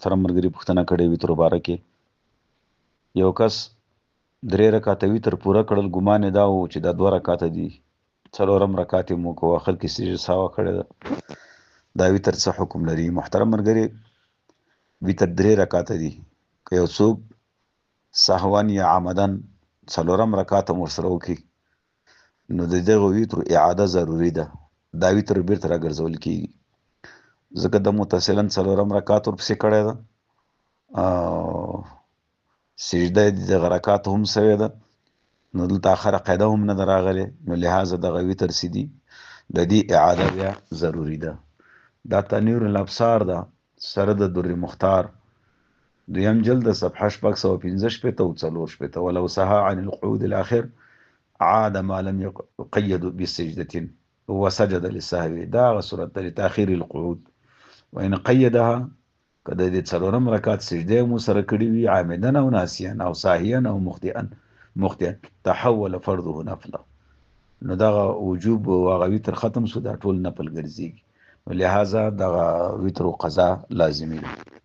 محترم ملګري پوښتنه کړې وتر مبارکه یو کس 3 رکعاته وتر پوره کړل ګمان یې دا و چې دا 2 رکعاته دي څلورم رکعت مو کو اخر کې سجده ساوه کړې ده دا وتر څه حکم لري محترم ملګري وتر 3 رکعاته دي که یو څوک سهوان یا عمدن څلورم رکعت مو سره وکي نو د دغه وتر اعاده ضروری ده دا وتر بیرته راګرځول کیږي ځکه د متصلن څلورم رکعت ورپسې کړی ده سجده د رکعت هم سوی ده نو دلته آخره قاعده هم نه ده راغلې نو لحاظه دغه وتر سي دي د دې اعاده بیا ضروری ده دا تنویر الابصار ده سره د در مختار دویم جلد صفحه 615 او 4 ولو سها عن القعود الاخر عاد ما لم يقيد بسجدة وسجد للسهو دا صورت لتاخير القعود وان قيدها کله دې څلورم رکعت سجده مو سره کړی وي عامدن او ناسیان او ساهیان او مخطئا تحول فرضه نفله نو دا وجوب او وتر ختم شو دا ټول نفل ګرځي لہذا دا وتر قضا لازمي ده